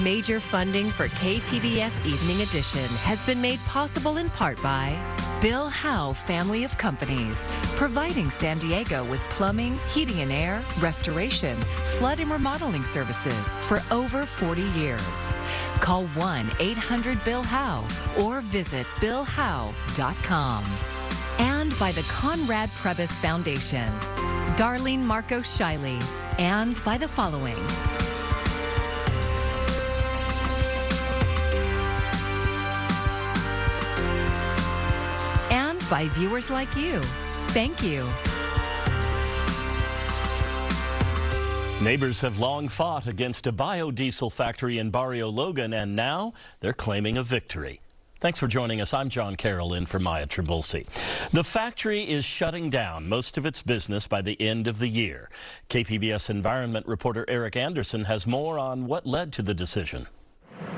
Major funding for KPBS Evening Edition has been made possible in part by Bill Howe Family of Companies, providing San Diego with plumbing, heating and air, restoration, flood and remodeling services for over 40 years. Call 1-800-BILL-HOWE or visit billhowe.com. And by the Conrad Prebys Foundation, Darlene Marcos Shiley, and by the following. And by viewers like you. Thank you. Neighbors have long fought against a biodiesel factory in Barrio Logan, and now they're claiming a victory. Thanks for joining us. I'm John Carroll in for Maya Trabulsi. The factory is shutting down most of its business by the end of the year. KPBS environment reporter Eric Anderson has more on what led to the decision.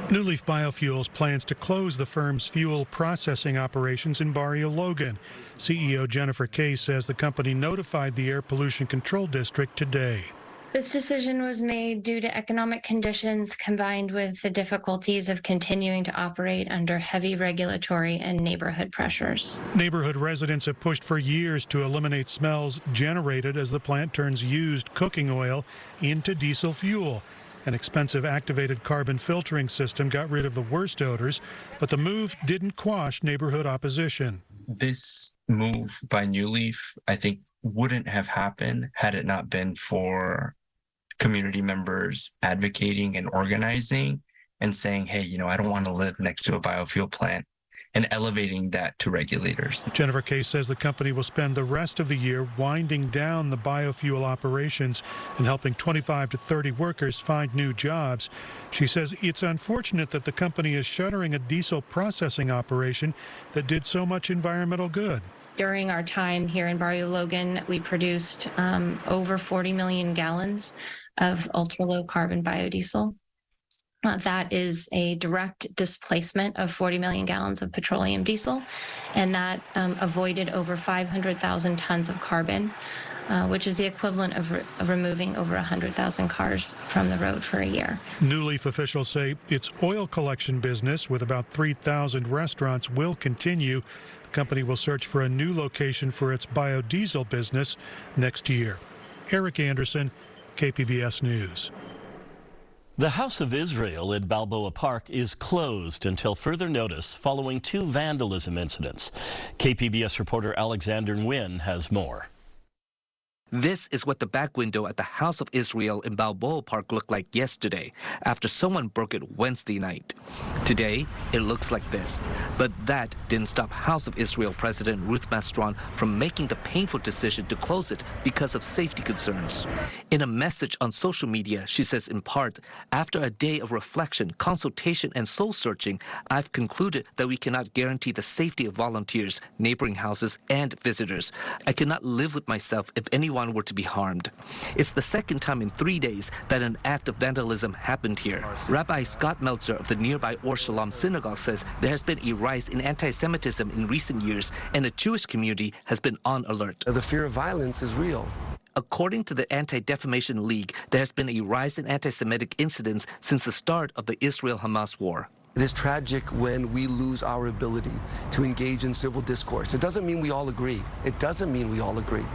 New Leaf Biofuels plans to close the firm's fuel processing operations in Barrio Logan. CEO Jennifer Kay says the company notified the Air Pollution Control District today. This decision was made due to economic conditions combined with the difficulties of continuing to operate under heavy regulatory and neighborhood pressures. Neighborhood residents have pushed for years to eliminate smells generated as the plant turns used cooking oil into diesel fuel. An expensive activated carbon filtering system got rid of the worst odors, but the move didn't quash neighborhood opposition. This move by New Leaf, I think, wouldn't have happened had it not been for community members advocating and organizing and saying, hey, I don't want to live next to a biofuel plant, and elevating that to regulators. Jennifer Kay says the company will spend the rest of the year winding down the biofuel operations and helping 25 to 30 workers find new jobs. She says it's unfortunate that the company is shuttering a diesel processing operation that did so much environmental good. During our time here in Barrio Logan, we produced over 40 million gallons of ultra-low carbon biodiesel. That is a direct displacement of 40 million gallons of petroleum diesel, and that avoided over 500,000 tons of carbon, which is the equivalent of removing over 100,000 cars from the road for a year. New Leaf officials say its oil collection business, with about 3,000 restaurants, will continue. The company will search for a new location for its biodiesel business next year. Eric Anderson, KPBS News. The House of Israel in Balboa Park is closed until further notice following 2 vandalism incidents. KPBS reporter Alexander Nguyen has more. This is what the back window at the House of Israel in Balboa Park looked like yesterday after someone broke it Wednesday night. Today, it looks like this. But that didn't stop House of Israel President Ruth Mastron from making the painful decision to close it because of safety concerns. In a message on social media, she says in part, after a day of reflection, consultation, and soul searching, I've concluded that we cannot guarantee the safety of volunteers, neighboring houses, and visitors. I cannot live with myself if anyone were to be harmed. It's the second time in 3 days that an act of vandalism happened here. Rabbi Scott Meltzer of the nearby Or Shalom Synagogue says there has been a rise in anti-Semitism in recent years, and the Jewish community has been on alert. The fear of violence is real. According to the Anti-Defamation League, there has been a rise in anti-Semitic incidents since the start of the Israel-Hamas war. It is tragic when we lose our ability to engage in civil discourse. It doesn't mean we all agree. It doesn't mean we all agree.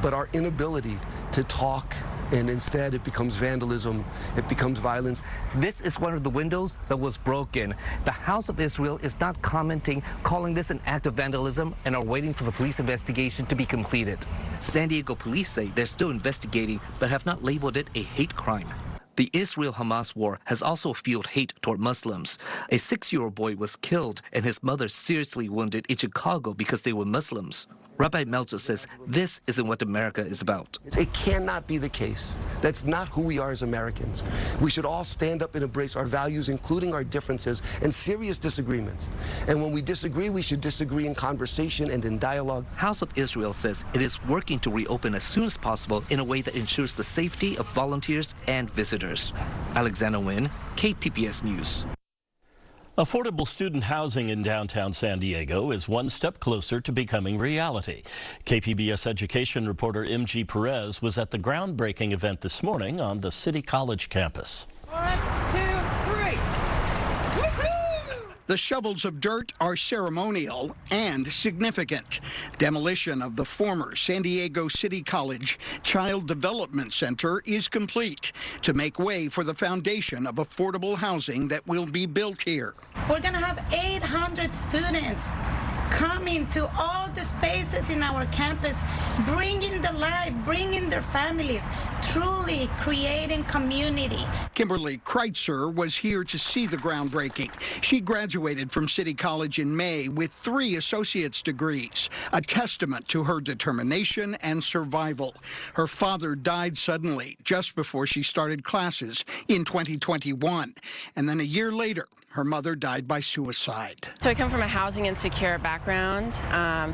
But our inability to talk, and instead it becomes vandalism, it becomes violence. This is one of the windows that was broken. The House of Israel is not commenting, calling this an act of vandalism, and are waiting for the police investigation to be completed. San Diego police say they're still investigating, but have not labeled it a hate crime. The Israel-Hamas war has also fueled hate toward Muslims. A 6-year-old boy was killed and his mother seriously wounded in Chicago because they were Muslims. Rabbi Meltzer says this isn't what America is about. It cannot be the case. That's not who we are as Americans. We should all stand up and embrace our values, including our differences and serious disagreements. And when we disagree, we should disagree in conversation and in dialogue. House of Israel says it is working to reopen as soon as possible in a way that ensures the safety of volunteers and visitors. Alexander Nguyen, KPBS News. Affordable student housing in downtown San Diego is one step closer to becoming reality. KPBS education reporter M.G. Perez was at the groundbreaking event this morning on the City College campus. 1, 2, The shovels of dirt are ceremonial and significant. Demolition of the former San Diego City College Child Development Center is complete to make way for the foundation of affordable housing that will be built here. We're going to have 800 students coming to all the spaces in our campus, bringing the life, bringing their families, truly creating community. Kimberly Kreitzer was here to see the groundbreaking. She graduated from City College in May with 3 associate's degrees, a testament to her determination and survival. Her father died suddenly just before she started classes in 2021, and then a year later, her mother died by suicide. So I come from a housing insecure background,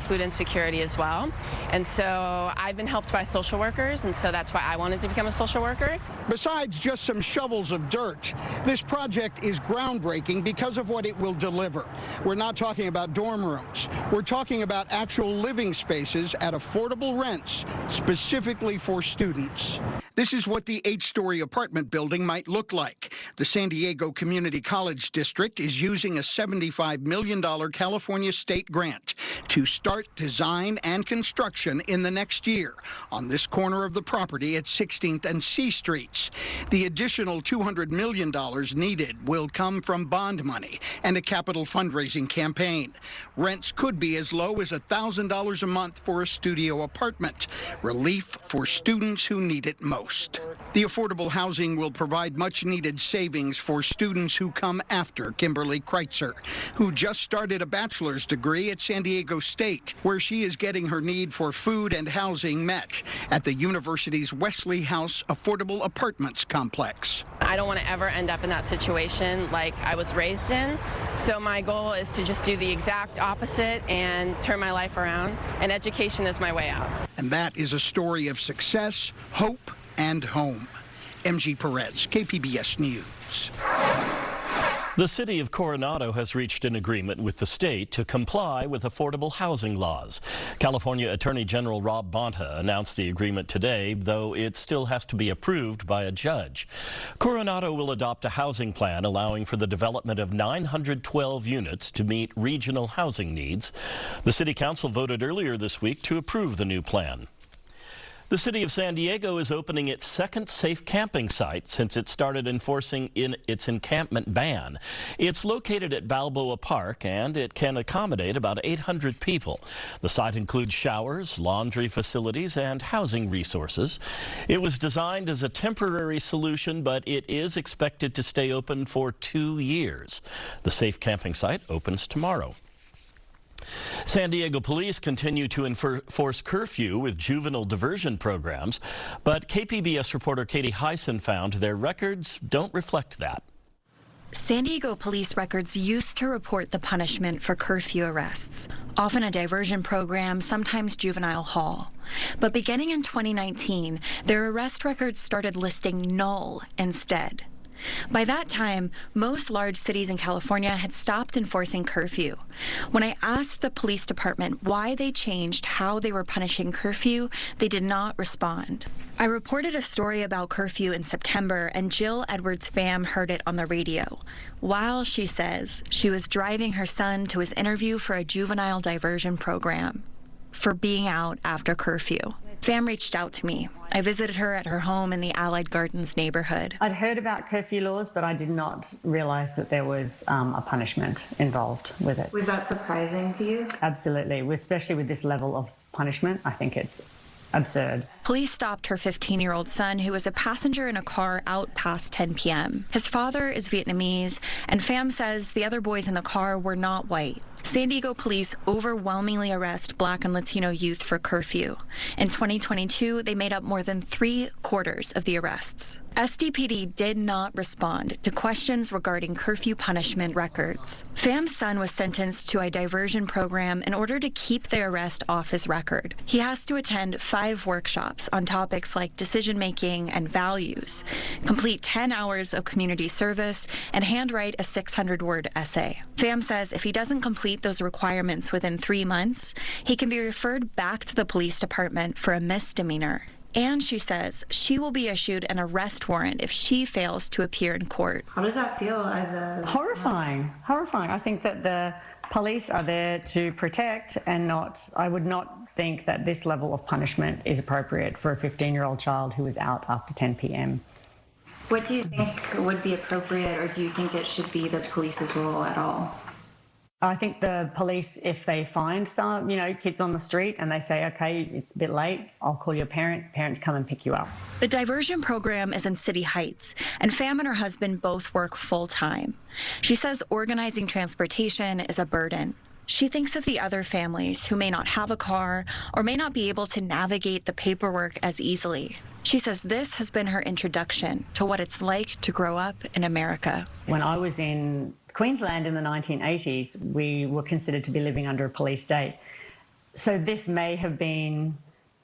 food insecurity as well. And so I've been helped by social workers, and so that's why I wanted to become a social worker. Besides just some shovels of dirt, this project is groundbreaking because of what it will deliver. We're not talking about dorm rooms. We're talking about actual living spaces at affordable rents, specifically for students. This is what the 8-story apartment building might look like. The San Diego Community College District is using a $75 million California state grant to start design and construction in the next year on this corner of the property at 16th and C Streets. The additional $200 million needed will come from bond money and a capital fundraising campaign. Rents could be as low as $1,000 a month for a studio apartment, relief for students who need it most. The affordable housing will provide much-needed savings for students who come after Kimberly Kreitzer, who just started a bachelor's degree at San Diego State, where she is getting her need for food and housing met at the university's Wesley House Affordable Apartments complex. I don't want to ever end up in that situation like I was raised in. So my goal is to just do the exact opposite and turn my life around, and education is my way out. And that is a story of success, hope, and home. MG Perez, KPBS News. The city of Coronado has reached an agreement with the state to comply with affordable housing laws. California Attorney General Rob Bonta announced the agreement today, though it still has to be approved by a judge. Coronado will adopt a housing plan allowing for the development of 912 units to meet regional housing needs. The city council voted earlier this week to approve the new plan. The city of San Diego is opening its second safe camping site since it started enforcing its encampment ban. It's located at Balboa Park, and it can accommodate about 800 people. The site includes showers, laundry facilities, and housing resources. It was designed as a temporary solution, but it is expected to stay open for 2 years. The safe camping site opens tomorrow. San Diego police continue to enforce curfew with juvenile diversion programs, but KPBS reporter Katie Hyson found their records don't reflect that. San Diego police records used to report the punishment for curfew arrests, often a diversion program, sometimes juvenile hall. But beginning in 2019, their arrest records started listing null instead. By that time, most large cities in California had stopped enforcing curfew. When I asked the police department why they changed how they were punishing curfew, they did not respond. I reported a story about curfew in September, and Jill Edwards' fam heard it on the radio, while, she says, she was driving her son to his interview for a juvenile diversion program for being out after curfew. Fam reached out to me. I visited her at her home in the Allied Gardens neighborhood. I'd heard about curfew laws, but I did not realize that there was a punishment involved with it. Was that surprising to you? Absolutely, especially with this level of punishment. I think it's absurd. Police stopped her 15-year-old son, who was a passenger in a car out past 10 p.m. His father is Vietnamese, and Fam says the other boys in the car were not white. San Diego police overwhelmingly arrest Black and Latino youth for curfew. In 2022, they made up more than 3/4 of the arrests. SDPD did not respond to questions regarding curfew punishment records. Fam's son was sentenced to a diversion program in order to keep the arrest off his record. He has to attend 5 workshops on topics like decision-making and values, complete 10 hours of community service, and handwrite a 600-word essay. Fam says if he doesn't complete those requirements within 3 months, he can be referred back to the police department for a misdemeanor. And she says she will be issued an arrest warrant if she fails to appear in court. How does that feel as a... Horrifying. I think that the police are there to protect and I would not think that this level of punishment is appropriate for a 15-year-old child who is out after 10 p.m. What do you think would be appropriate, or do you think it should be the police's role at all? I think the police, if they find some, kids on the street and they say, okay, it's a bit late, I'll call your parents come and pick you up. The diversion program is in City Heights, and Pham and her husband both work full-time. She says organizing transportation is a burden. She thinks of the other families who may not have a car or may not be able to navigate the paperwork as easily. She says this has been her introduction to what it's like to grow up in America. When I was in Queensland in the 1980s, we were considered to be living under a police state. So this may have been,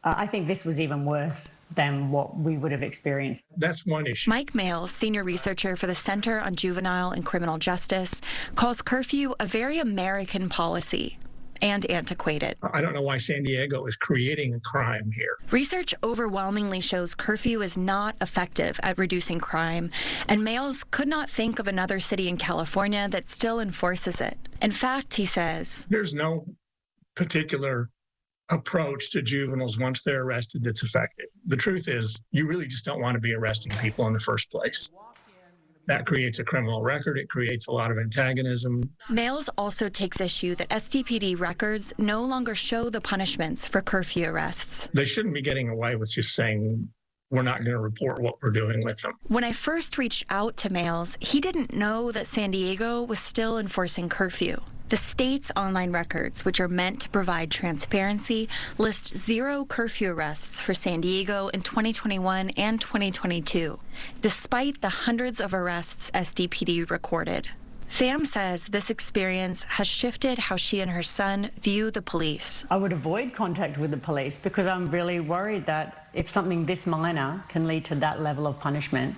I think this was even worse than what we would have experienced. That's one issue. Mike Mail, senior researcher for the Center on Juvenile and Criminal Justice, calls curfew a very American policy and antiquated. I don't know why San Diego is creating a crime here. Research overwhelmingly shows curfew is not effective at reducing crime, and Mails could not think of another city in California that still enforces it. In fact, he says, there's no particular approach to juveniles once they're arrested that's effective. The truth is, you really just don't want to be arresting people in the first place. That creates a criminal record. It creates a lot of antagonism. Mails also takes issue that SDPD records no longer show the punishments for curfew arrests. They shouldn't be getting away with just saying, we're not going to report what we're doing with them. When I first reached out to Mails, he didn't know that San Diego was still enforcing curfew. The state's online records, which are meant to provide transparency, list 0 curfew arrests for San Diego in 2021 and 2022, despite the hundreds of arrests SDPD recorded. Pham says this experience has shifted how she and her son view the police. I would avoid contact with the police because I'm really worried that if something this minor can lead to that level of punishment,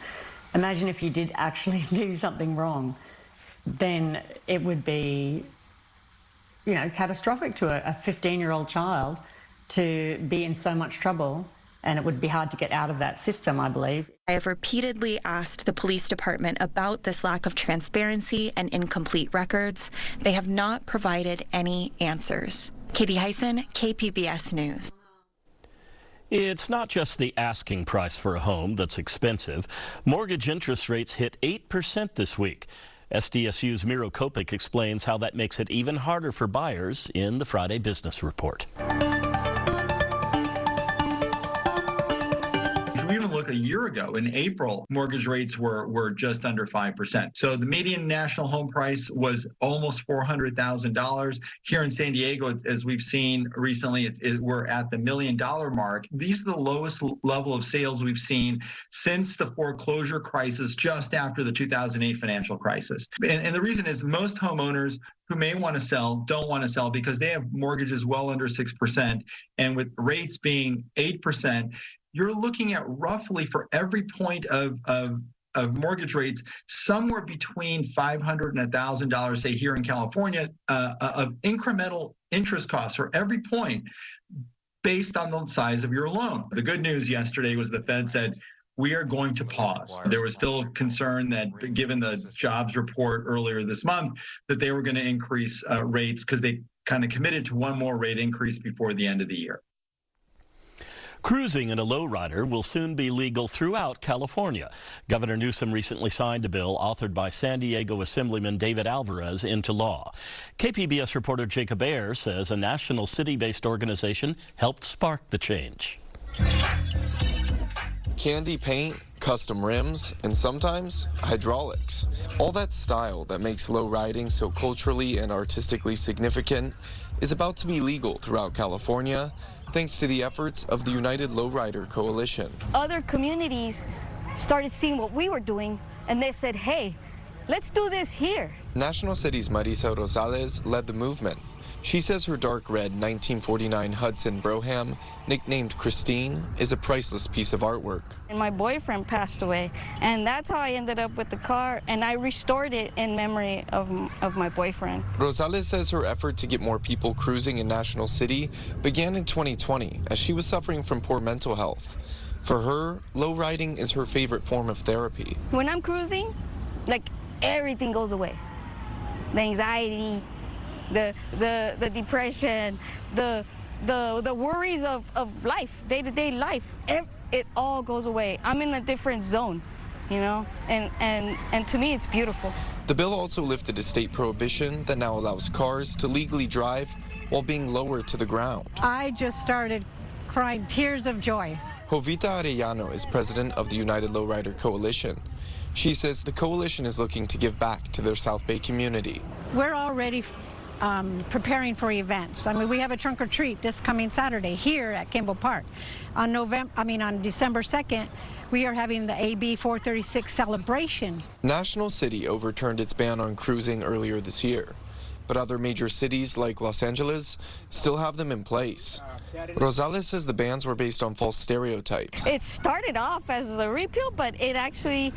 imagine if you did actually do something wrong, then it would be catastrophic to a 15-year-old child to be in so much trouble, and it would be hard to get out of that system, I believe. I have repeatedly asked the police department about this lack of transparency and incomplete records. They have not provided any answers. Katie Heisen, KPBS News. It's not just the asking price for a home that's expensive. Mortgage interest rates hit 8% this week. SDSU's Miro Kopik explains how that makes it even harder for buyers in the Friday Business Report. If we even look a year ago, in April, mortgage rates were just under 5%. So the median national home price was almost $400,000. Here in San Diego, as we've seen recently, we're at the $1 million mark. These are the lowest level of sales we've seen since the foreclosure crisis just after the 2008 financial crisis. And the reason is most homeowners who may want to sell don't want to sell because they have mortgages well under 6%. And with rates being 8%, you're looking at roughly for every point of mortgage rates, somewhere between $500 and $1,000, say here in California, of incremental interest costs for every point based on the size of your loan. The good news yesterday was the Fed said, we are going to pause. There was still concern that given the jobs report earlier this month, that they were going to increase rates because they kind of committed to one more rate increase before the end of the year. Cruising in a lowrider will soon be legal throughout California. Governor Newsom recently signed a bill authored by San Diego Assemblyman David Alvarez into law. KPBS reporter Jacob Ayer says a national city-based organization helped spark the change. Candy paint, custom rims, and sometimes hydraulics. All that style that makes low riding so culturally and artistically significant is about to be legal throughout California, thanks to the efforts of the United Lowrider Coalition. Other communities started seeing what we were doing, and they said, hey, let's do this here. National City's Marisa Rosales led the movement. She says her dark red 1949 Hudson Broham, nicknamed Christine, is a priceless piece of artwork. And my boyfriend passed away, and that's how I ended up with the car, and I restored it in memory of my boyfriend. Rosales says her effort to get more people cruising in National City began in 2020 as she was suffering from poor mental health. For her, low riding is her favorite form of therapy. When I'm cruising, like, everything goes away. The anxiety, the depression, the worries of life, day-to-day life, it all goes away. I'm in a different zone, you know, and to me it's beautiful. The bill also lifted a state prohibition that now allows cars to legally drive while being lowered to the ground. I just started crying tears of joy. Jovita Arellano is president of the United Lowrider Coalition. She says the coalition is looking to give back to their South Bay community. We're already preparing for events. I mean, we have a trunk or treat this coming Saturday here at Kimball Park. On December 2nd, we are having the AB 436 celebration. National City overturned its ban on cruising earlier this year, but other major cities like Los Angeles still have them in place. Rosales says the bans were based on false stereotypes. It started off as a repeal, but it actually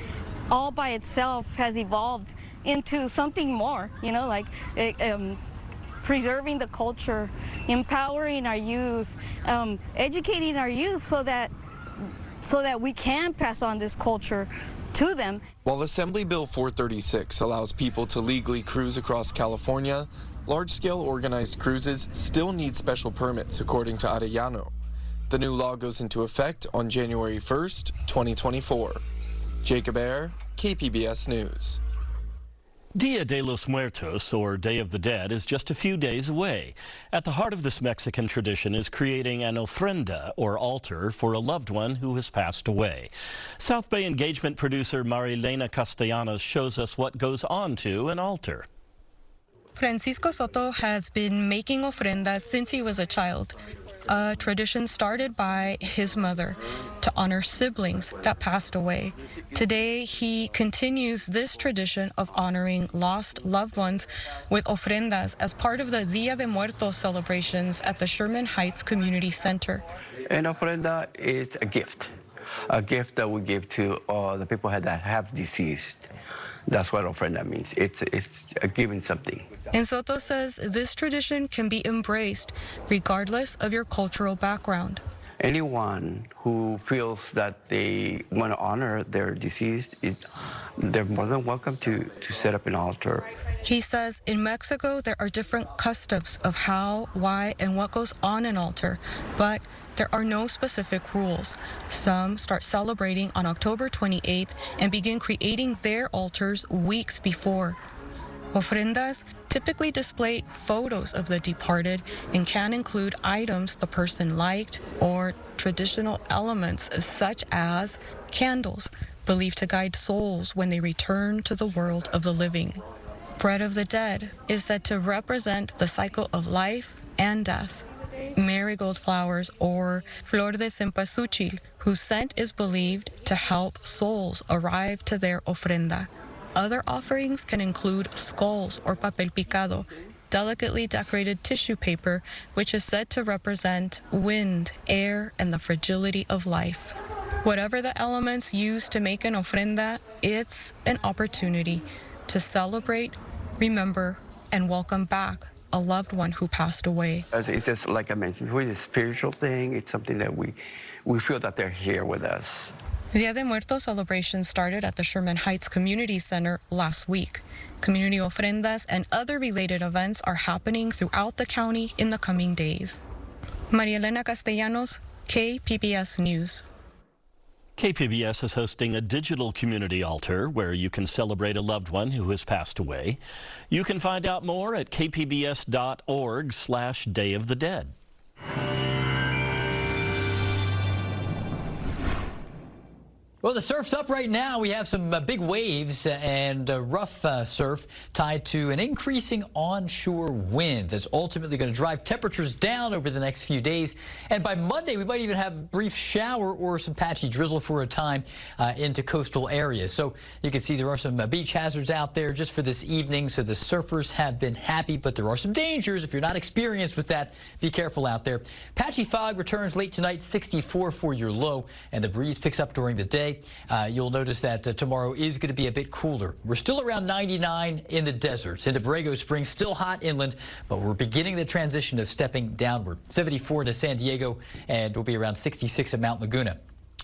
all by itself has evolved into something more, you know, like preserving the culture, empowering our youth, educating our youth so that we can pass on this culture to them. While Assembly Bill 436 allows people to legally cruise across California, large-scale organized cruises still need special permits, according to Arellano. The new law goes into effect on January 1st, 2024. Jacob Ayer, KPBS News. Dia de los Muertos, or Day of the Dead, is just a few days away. At the heart of this Mexican tradition is creating an ofrenda, or altar, for a loved one who has passed away. South Bay engagement producer Marilena Castellanos shows us what goes on to an altar. Francisco Soto has been making ofrendas since he was a child, a tradition started by his mother to honor siblings that passed away. Today, he continues this tradition of honoring lost loved ones with ofrendas as part of the Dia de Muertos celebrations at the Sherman Heights Community Center. An ofrenda is a gift that we give to the people that have deceased. That's what ofrenda means. It's giving something. And Soto says this tradition can be embraced regardless of your cultural background. Anyone who feels that they want to honor their deceased, they're more than welcome to set up an altar. He says in Mexico there are different customs of how, why, and what goes on an altar, but there are no specific rules. Some start celebrating on October 28th and begin creating their altars weeks before. Ofrendas typically display photos of the departed and can include items the person liked or traditional elements such as candles, believed to guide souls when they return to the world of the living. Bread of the Dead is said to represent the cycle of life and death. Marigold flowers, or flor de cempasúchil, whose scent is believed to help souls arrive to their ofrenda. Other offerings can include skulls or papel picado, delicately decorated tissue paper, which is said to represent wind, air, and the fragility of life. Whatever the elements used to make an ofrenda, it's an opportunity to celebrate, remember, and welcome back a loved one who passed away. It's just, like I mentioned, it's a spiritual thing. It's something that we feel that they're here with us. Dia de Muertos celebrations started at the Sherman Heights Community Center last week. Community ofrendas and other related events are happening throughout the county in the coming days. Maria Elena Castellanos, KPBS News. KPBS is hosting a digital community altar where you can celebrate a loved one who has passed away. You can find out more at kpbs.org/Day of the Dead. Well, the surf's up right now. We have some big waves and rough surf tied to an increasing onshore wind that's ultimately going to drive temperatures down over the next few days. And by Monday, we might even have a brief shower or some patchy drizzle for a time into coastal areas. So you can see there are some beach hazards out there just for this evening. So the surfers have been happy, but there are some dangers. If you're not experienced with that, be careful out there. Patchy fog returns late tonight, 64 for your low, and the breeze picks up during the day. You'll notice that tomorrow is going to be a bit cooler. We're still around 99 in the deserts. Into Borrego Springs, still hot inland, but we're beginning the transition of stepping downward. 74 to San Diego, and we'll be around 66 at Mount Laguna.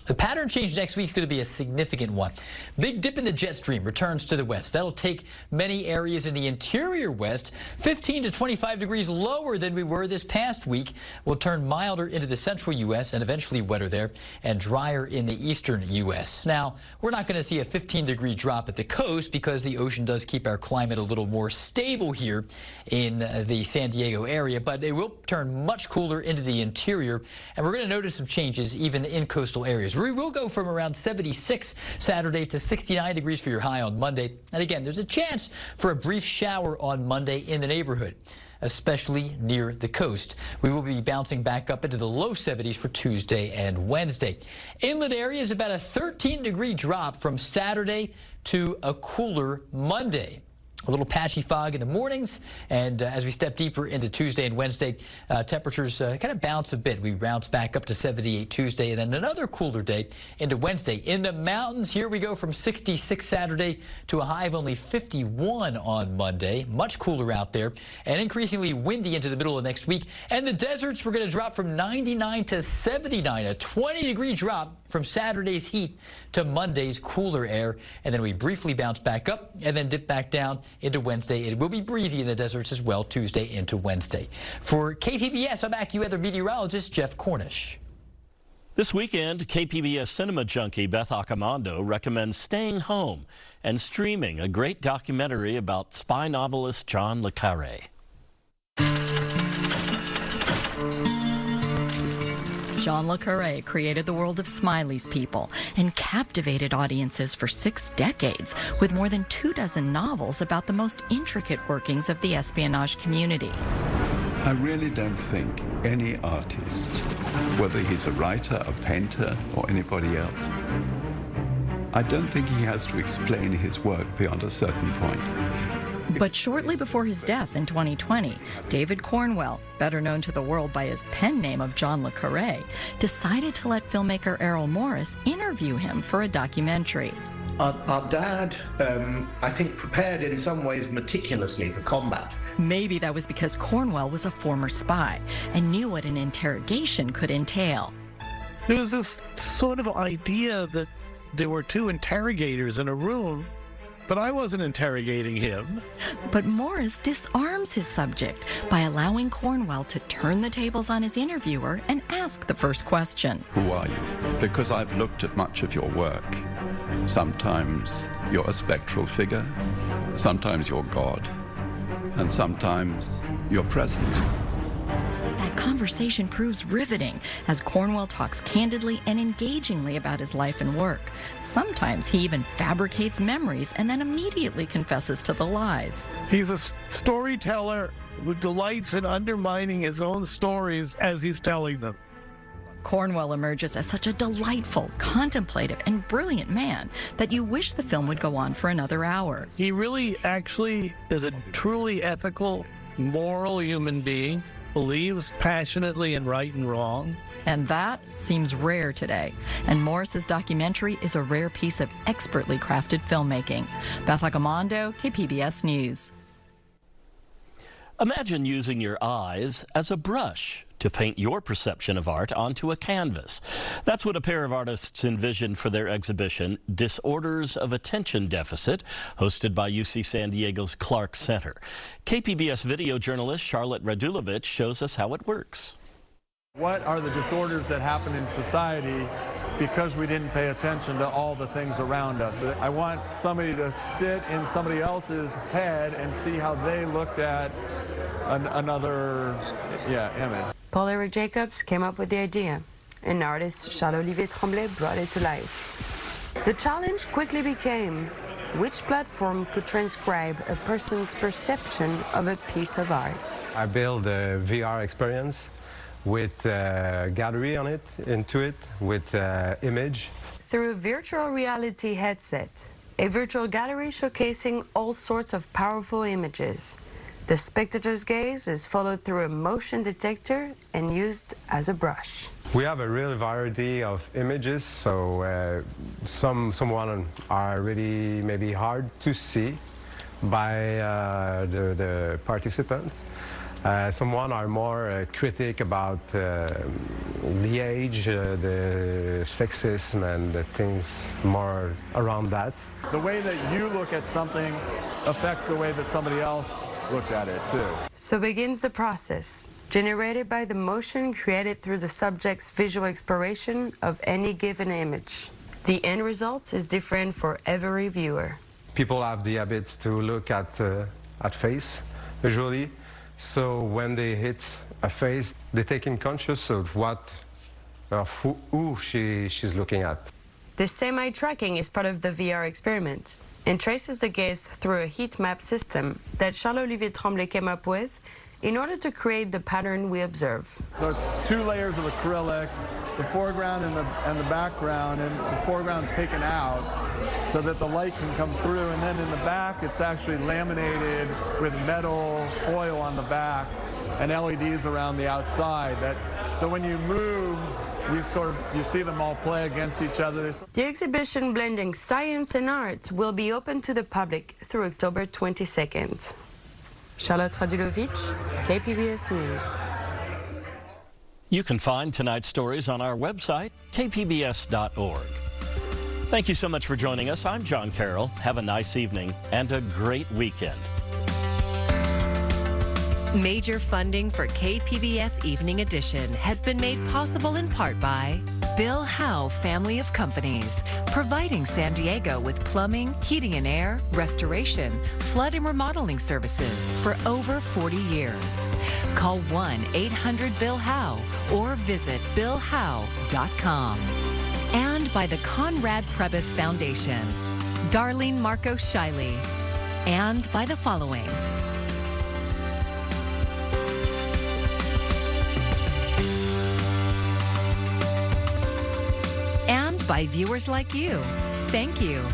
The pattern change next week is going to be a significant one. Big dip in the jet stream returns to the west. That'll take many areas in the interior west 15 to 25 degrees lower than we were this past week. We'll turn milder into the central U.S. and eventually wetter there and drier in the eastern U.S. Now, we're not going to see a 15-degree drop at the coast because the ocean does keep our climate a little more stable here in the San Diego area, but it will turn much cooler into the interior, and we're going to notice some changes even in coastal areas. We will go from around 76 Saturday to 69 degrees for your high on Monday. And again, there's a chance for a brief shower on Monday in the neighborhood, especially near the coast. We will be bouncing back up into the low 70s for Tuesday and Wednesday. Inland areas about a 13-degree drop from Saturday to a cooler Monday. A little patchy fog in the mornings, and as we step deeper into Tuesday and Wednesday, temperatures kind of bounce a bit. We bounce back up to 78 Tuesday, and then another cooler day into Wednesday. In the mountains, here we go from 66 Saturday to a high of only 51 on Monday. Much cooler out there, and increasingly windy into the middle of next week. And the deserts, we're going to drop from 99 to 79, a 20-degree drop from Saturday's heat to Monday's cooler air. And then we briefly bounce back up and then dip back down into Wednesday. It will be breezy in the deserts as well Tuesday into Wednesday. For KPBS, I'm AccuWeather meteorologist Jeff Cornish. This weekend, KPBS cinema junkie Beth Accomando recommends staying home and streaming a great documentary about spy novelist John le Carré. John le Carré created the world of Smiley's People and captivated audiences for 6 decades with more than 24 novels about the most intricate workings of the espionage community. I really don't think any artist, whether he's a writer, a painter, or anybody else, I don't think he has to explain his work beyond a certain point. But shortly before his death in 2020, David Cornwell, better known to the world by his pen name of John le Carré, decided to let filmmaker Errol Morris interview him for a documentary. Our dad, I think, prepared in some ways meticulously for combat. Maybe that was because Cornwell was a former spy and knew what an interrogation could entail. There was this sort of idea that there were 2 interrogators in a room, but I wasn't interrogating him. But Morris disarms his subject by allowing Cornwell to turn the tables on his interviewer and ask the first question. Who are you? Because I've looked at much of your work. Sometimes you're a spectral figure, sometimes you're God, and sometimes you're present. That conversation proves riveting as Cornwell talks candidly and engagingly about his life and work. Sometimes he even fabricates memories and then immediately confesses to the lies. He's a storyteller who delights in undermining his own stories as he's telling them. Cornwell emerges as such a delightful, contemplative, and brilliant man that you wish the film would go on for another hour. He really actually is a truly ethical, moral human being, believes passionately in right and wrong. And that seems rare today. And Morris's documentary is a rare piece of expertly crafted filmmaking. Beth Accomando, KPBS News. Imagine using your eyes as a brush to paint your perception of art onto a canvas. That's what a pair of artists envisioned for their exhibition, Disorders of Attention Deficit, hosted by UC San Diego's Clark Center. KPBS video journalist Charlotte Radulovich shows us how it works. What are the disorders that happen in society because we didn't pay attention to all the things around us? I want somebody to sit in somebody else's head and see how they looked at another image. Paul Eric Jacobs came up with the idea, and artist Charles-Olivier Tremblay brought it to life. The challenge quickly became which platform could transcribe a person's perception of a piece of art. I built a VR experience with a gallery on it, into it, with image. Through a virtual reality headset, a virtual gallery showcasing all sorts of powerful images. The spectator's gaze is followed through a motion detector and used as a brush. We have a real variety of images, so some are really maybe hard to see by the participant. Someone are more critic about the age, the sexism, and the things more around that. The way that you look at something affects the way that somebody else looked at it too. So begins the process, generated by the motion created through the subject's visual exploration of any given image. The end result is different for every viewer. People have the habit to look at face, usually. So when they hit a face, they take in conscious of who she's looking at. The same eye tracking is part of the VR experiment and traces the gaze through a heat map system that Charles-Olivier Tremblay came up with in order to create the pattern we observe. So it's 2 layers of acrylic, the foreground and the background, and the foreground's taken out so that the light can come through, and then in the back it's actually laminated with metal foil on the back and LEDs around the outside. So when you move, you see them all play against each other. The exhibition blending science and art will be open to the public through October 22nd. Charlotte Radulovic, KPBS News. You can find tonight's stories on our website, kpbs.org. Thank you so much for joining us. I'm John Carroll. Have a nice evening and a great weekend. Major funding for KPBS Evening Edition has been made possible in part by Bill Howe Family of Companies, providing San Diego with plumbing, heating and air, restoration, flood and remodeling services for over 40 years. Call 1-800-BILL-HOWE or visit billhowe.com. And by the Conrad Prebys Foundation, Darlene Marco Shiley, and by the following. And by viewers like you. Thank you.